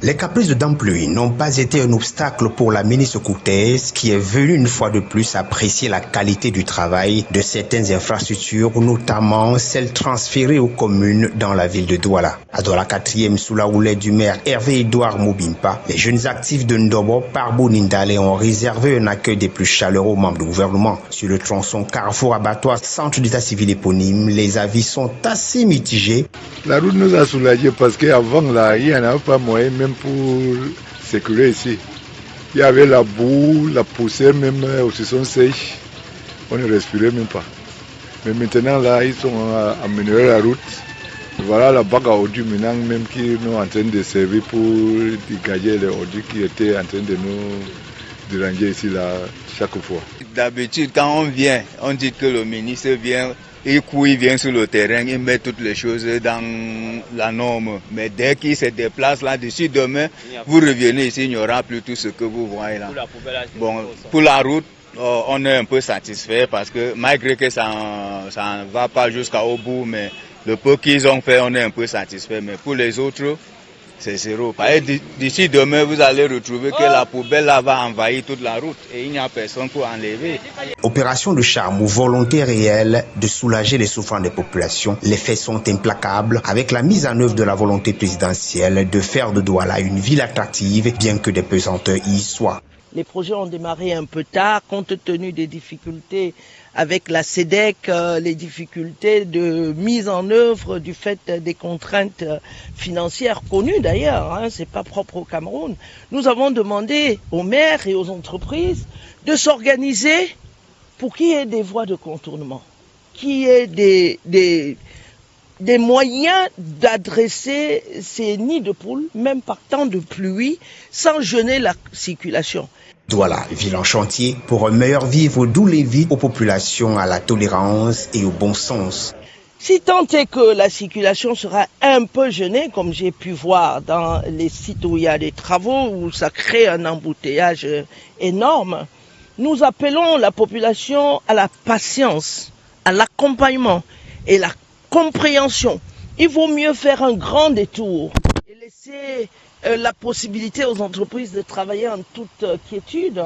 Les caprices de Dame Pluie n'ont pas été un obstacle pour la ministre Coutez, qui est venue une fois de plus apprécier la qualité du travail de certaines infrastructures, notamment celles transférées aux communes dans la ville de Douala. À Douala 4e, sous la houlette du maire Hervé-Edouard Moubimpa, les jeunes actifs de Ndobo, Parbo Nindale ont réservé un accueil des plus chaleureux aux membres du gouvernement. Sur le tronçon Carrefour Abattoir, centre d'état civil éponyme, les avis sont assez mitigés. La route nous a soulagés parce qu'avant, là, il n'y en avait pas moyen même pour circuler ici. Il y avait la boue, la poussière, même aussi sont sèches. On ne respirait même pas. Mais maintenant, là, ils sont améliorés la route. Voilà la bague à ordures maintenant, même qui nous en train de servir pour dégager les ordures qui étaient en train de nous déranger ici, là, chaque fois. D'habitude, quand on vient, on dit que le ministre vient. Il vient sur le terrain, il met toutes les choses dans la norme. Mais dès qu'il se déplace là-dessus, demain, vous revenez ici, il n'y aura plus tout ce que vous voyez là. Bon, pour la route, on est un peu satisfait parce que malgré que ça ne va pas jusqu'au bout, mais le peu qu'ils ont fait, on est un peu satisfait. Mais pour les autres, c'est zéro. D'ici demain, vous allez retrouver que la poubelle là va envahir toute la route et il n'y a personne pour enlever. Opération de charme ou volonté réelle de soulager les souffrances des populations, les faits sont implacables avec la mise en œuvre de la volonté présidentielle de faire de Douala une ville attractive, bien que des pesanteurs y soient. Les projets ont démarré un peu tard compte tenu des difficultés avec la SEDEC, les difficultés de mise en œuvre du fait des contraintes financières connues d'ailleurs, c'est pas propre au Cameroun. Nous avons demandé aux maires et aux entreprises de s'organiser pour qu'il y ait des voies de contournement, qu'il y ait des moyens d'adresser ces nids de poules, même par temps de pluie, sans gêner la circulation. Douala, ville en chantier pour un meilleur vivre, d'où l'invite aux populations à la tolérance et au bon sens. Si tant est que la circulation sera un peu gênée, comme j'ai pu voir dans les sites où il y a des travaux, où ça crée un embouteillage énorme, nous appelons la population à la patience, à l'accompagnement et la compréhension. Il vaut mieux faire un grand détour et laisser la possibilité aux entreprises de travailler en toute quiétude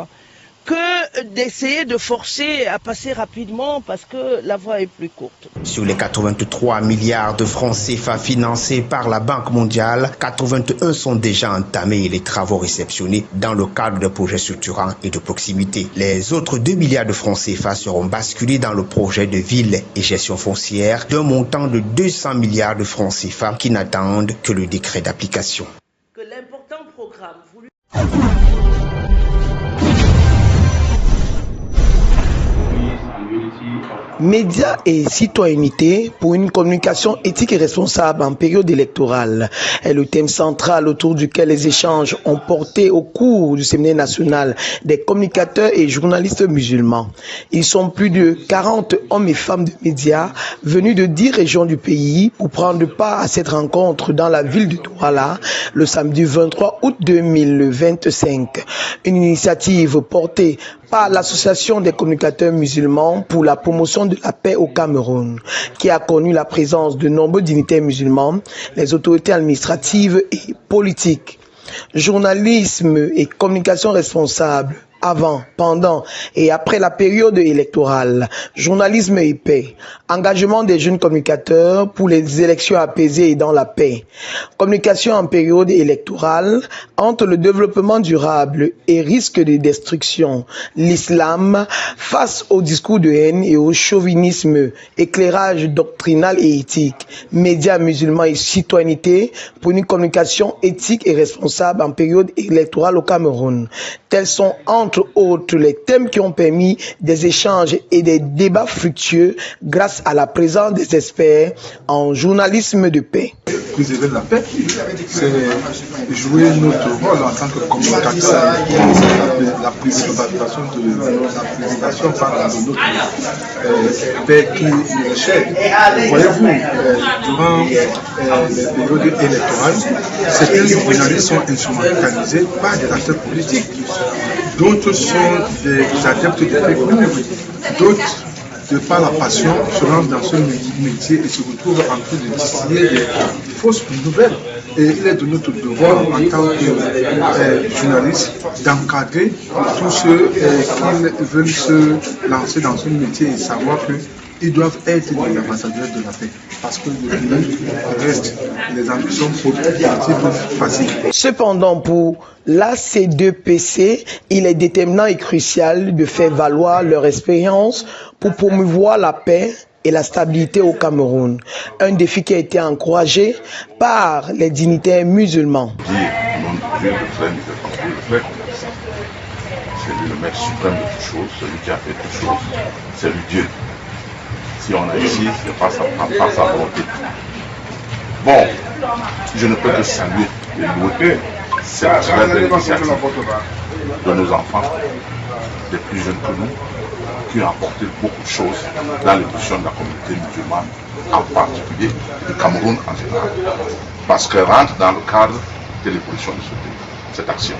que d'essayer de forcer à passer rapidement parce que la voie est plus courte. Sur les 83 milliards de francs CFA financés par la Banque mondiale, 81 sont déjà entamés et les travaux réceptionnés dans le cadre de projets structurants et de proximité. Les autres 2 milliards de francs CFA seront basculés dans le projet de ville et gestion foncière d'un montant de 200 milliards de francs CFA qui n'attendent que le décret d'application. Que l'important programme voulu... Médias et citoyenneté pour une communication éthique et responsable en période électorale est le thème central autour duquel les échanges ont porté au cours du séminaire national des communicateurs et journalistes musulmans. Ils sont plus de 40 hommes et femmes de médias venus de 10 régions du pays pour prendre part à cette rencontre dans la ville de Douala le samedi 23 août 2025. Une initiative portée par l'Association des communicateurs musulmans pour la promotion de la paix au Cameroun, qui a connu la présence de nombreux dignitaires musulmans, les autorités administratives et politiques. Journalisme et communication responsable avant, pendant et après la période électorale, journalisme et paix, engagement des jeunes communicateurs pour les élections apaisées et dans la paix, communication en période électorale entre le développement durable et risque de destruction, l'islam face au discours de haine et au chauvinisme, éclairage doctrinal et éthique, médias musulmans et citoyenneté pour une communication éthique et responsable en période électorale au Cameroun. Tels sont entre autres les thèmes qui ont permis des échanges et des débats fructueux grâce à la présence des experts en journalisme de paix. Préserver la paix, c'est jouer notre rôle en tant que communicateur, la préservation par notre paix qui nous est chère. Voyez-vous, durant les périodes électorales, certains journalistes sont instrumentalisés par des acteurs politiques. D'autres sont des adeptes de fake news, d'autres, de par la passion, se lancent dans ce métier et se retrouvent en train de distiller des fausses nouvelles. Et il est de notre devoir en tant que journaliste d'encadrer tous ceux qui veulent se lancer dans ce métier et savoir qu'ils doivent être des ambassadeurs de la paix. Parce que le pays reste, les ambitions politiques faciles. Cependant, pour l'AC2PC, il est déterminant et crucial de faire valoir leur expérience pour promouvoir la paix et la stabilité au Cameroun. Un défi qui a été encouragé par les dignitaires musulmans. Dieu, le frère Miséricorde, c'est lui le maître suprême de toutes choses, celui qui a fait toutes choses, c'est lui Dieu. Si on a ici, ce n'est pas sa volonté. Bon, je ne peux que saluer et louer cette très belle initiative de nos enfants, des plus jeunes que nous, qui ont apporté beaucoup de choses dans l'évolution de la communauté musulmane, en particulier du Cameroun en général, parce qu'elle rentre dans le cadre de l'évolution de ce pays, cette action.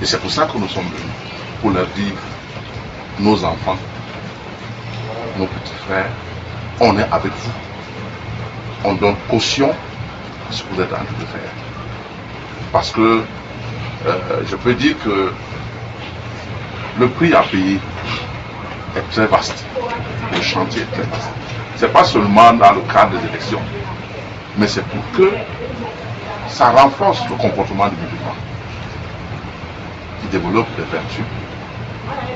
Et c'est pour ça que nous sommes venus, pour leur dire, nos enfants, nos petits frères, on est avec vous. On donne caution à ce que vous êtes en train de faire. Parce que je peux dire que le prix à payer est très vaste. Le chantier est très vaste. Ce n'est pas seulement dans le cadre des élections, mais c'est pour que ça renforce le comportement du musulman, qui développe des vertus,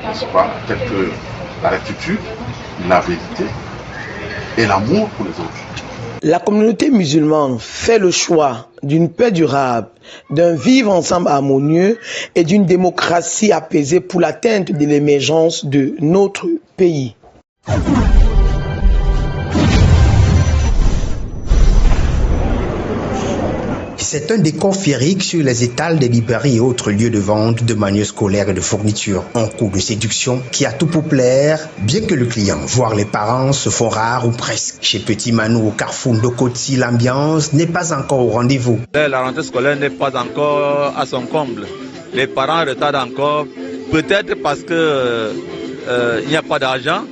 n'est-ce pas, telles que la rectitude, la vérité et l'amour pour les autres. La communauté musulmane fait le choix d'une paix durable, d'un vivre ensemble harmonieux et d'une démocratie apaisée pour l'atteinte de l'émergence de notre pays. C'est un décor féerique sur les étals des librairies et autres lieux de vente de manuels scolaires et de fournitures. Un coup de séduction qui a tout pour plaire, bien que le client, voire les parents, se font rares ou presque. Chez Petit Manou au Carrefour Ndokoti, l'ambiance n'est pas encore au rendez-vous. La rentrée scolaire n'est pas encore à son comble. Les parents retardent encore, peut-être parce que il n'y a pas d'argent,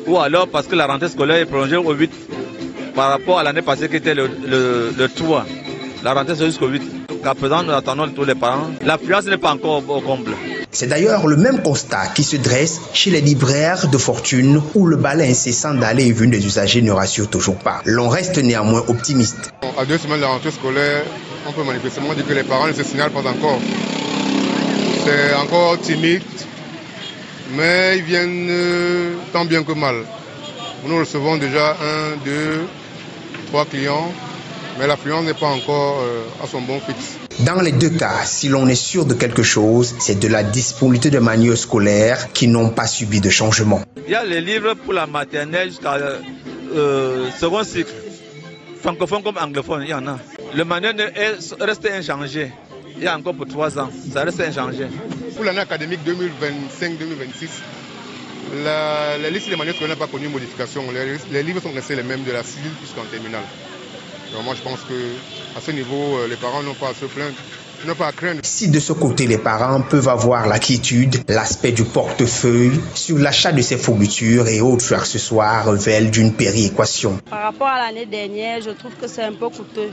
ou alors parce que la rentrée scolaire est prolongée au 8 par rapport à l'année passée qui était le 3. La rentrée c'est jusqu'au 8. Qu'à présent, nous attendons tous les parents. L'affluence n'est pas encore au comble. C'est d'ailleurs le même constat qui se dresse chez les libraires de fortune où le balai incessant d'aller et venir des usagers ne rassure toujours pas. L'on reste néanmoins optimiste. À 2 semaines de la rentrée scolaire, on peut manifestement dire que les parents ne se signalent pas encore. C'est encore timide, mais ils viennent tant bien que mal. Nous recevons déjà 1, 2, 3 clients. Mais l'affluence n'est pas encore à son bon fixe. Dans les deux cas, si l'on est sûr de quelque chose, c'est de la disponibilité de manuels scolaires qui n'ont pas subi de changement. Il y a les livres pour la maternelle jusqu'à second cycle. Francophone comme anglophone, il y en a. Le manuel reste inchangé. Il y a encore pour 3 ans, ça reste inchangé. Pour l'année académique 2025-2026, la liste des manuels scolaires n'a pas connu modification. Les livres sont restés les mêmes de la civile jusqu'en terminale. Alors moi je pense qu'à ce niveau, les parents n'ont pas à se plaindre, n'ont pas à craindre. Si de ce côté les parents peuvent avoir la quiétude, l'aspect du portefeuille sur l'achat de ces fournitures et autres accessoires révèle d'une péréquation. Par rapport à l'année dernière, je trouve que c'est un peu coûteux.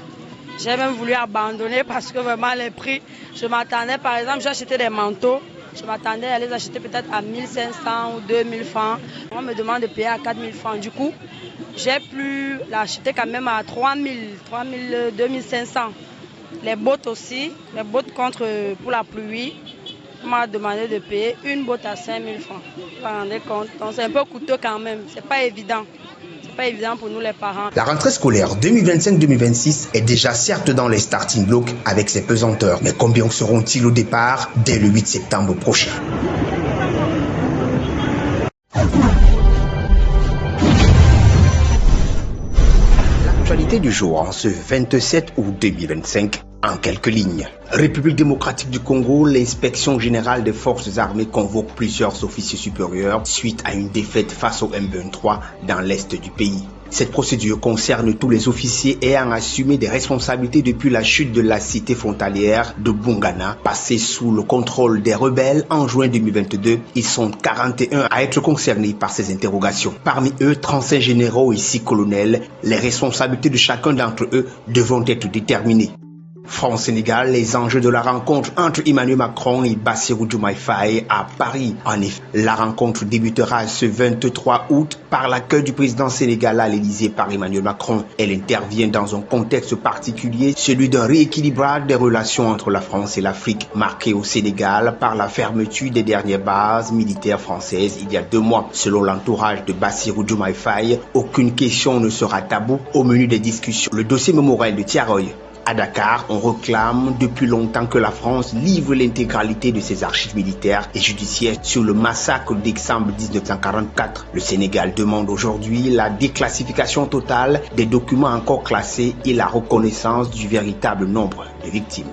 J'ai même voulu abandonner parce que vraiment les prix, je m'attendais par exemple, j'ai acheté des manteaux. Je m'attendais à les acheter peut-être à 1500 ou 2000 francs. On me demande de payer à 4000 francs. Du coup, j'ai pu l'acheter quand même à 3000, 2500. Les bottes aussi, les bottes pour la pluie, on m'a demandé de payer une botte à 5000 francs. Vous vous rendez compte? Donc c'est un peu coûteux quand même, c'est pas évident. C'est pas évident pour nous les parents. La rentrée scolaire 2025-2026 est déjà certes dans les starting blocks avec ses pesanteurs. Mais combien seront-ils au départ dès le 8 septembre prochain? L'actualité du jour en ce 27 août 2025. En quelques lignes. République démocratique du Congo, l'inspection générale des forces armées convoque plusieurs officiers supérieurs suite à une défaite face au M23 dans l'est du pays. Cette procédure concerne tous les officiers ayant assumé des responsabilités depuis la chute de la cité frontalière de Bungana, passée sous le contrôle des rebelles en juin 2022. Ils sont 41 à être concernés par ces interrogations. Parmi eux, 35 généraux et 6 colonels. Les responsabilités de chacun d'entre eux devront être déterminées. France-Sénégal, les enjeux de la rencontre entre Emmanuel Macron et Bassirou Diomaye Faye à Paris. En effet, la rencontre débutera ce 23 août par l'accueil du président sénégalais à l'Élysée par Emmanuel Macron. Elle intervient dans un contexte particulier, celui d'un rééquilibrage des relations entre la France et l'Afrique, marqué au Sénégal par la fermeture des dernières bases militaires françaises il y a 2 mois. Selon l'entourage de Bassirou Diomaye Faye, aucune question ne sera tabou au menu des discussions. Le dossier mémoriel de Thiaroye. À Dakar, on réclame depuis longtemps que la France livre l'intégralité de ses archives militaires et judiciaires sur le massacre d'Exemble 1944. Le Sénégal demande aujourd'hui la déclassification totale des documents encore classés et la reconnaissance du véritable nombre de victimes.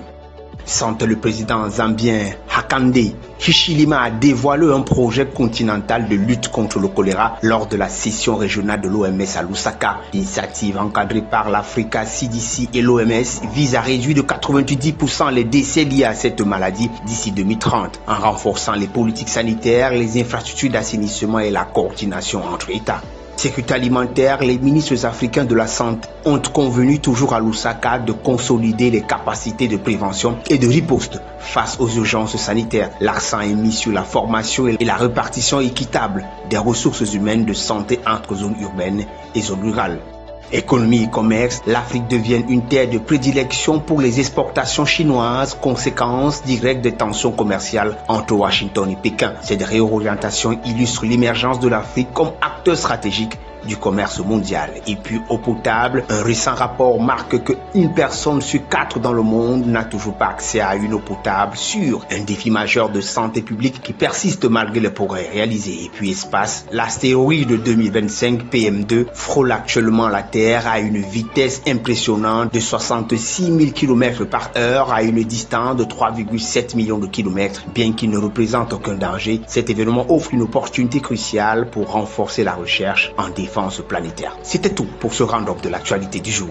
Sente le président zambien Hakainde Hichilema a dévoilé un projet continental de lutte contre le choléra lors de la session régionale de l'OMS à Lusaka. L'initiative encadrée par l'Africa CDC et l'OMS vise à réduire de 90% les décès liés à cette maladie d'ici 2030, en renforçant les politiques sanitaires, les infrastructures d'assainissement et la coordination entre États. Sécurité alimentaire, les ministres africains de la santé ont convenu toujours à Lusaka de consolider les capacités de prévention et de riposte face aux urgences sanitaires. L'accent est mis sur la formation et la répartition équitable des ressources humaines de santé entre zones urbaines et zones rurales. Économie et commerce, l'Afrique devient une terre de prédilection pour les exportations chinoises, conséquence directe des tensions commerciales entre Washington et Pékin. Cette réorientation illustre l'émergence de l'Afrique comme acteur stratégique du commerce mondial. Et puis eau potable, un récent rapport marque que 1 personne sur 4 dans le monde n'a toujours pas accès à une eau potable sûre. Un défi majeur de santé publique qui persiste malgré les progrès réalisés. Et puis espace, l'astéroïde de 2025 PM2 frôle actuellement la Terre à une vitesse impressionnante de 66 000 km/h à une distance de 3,7 millions de kilomètres. Bien qu'il ne représente aucun danger, cet événement offre une opportunité cruciale pour renforcer la recherche en défense planétaire. C'était tout pour ce round-up de l'actualité du jour.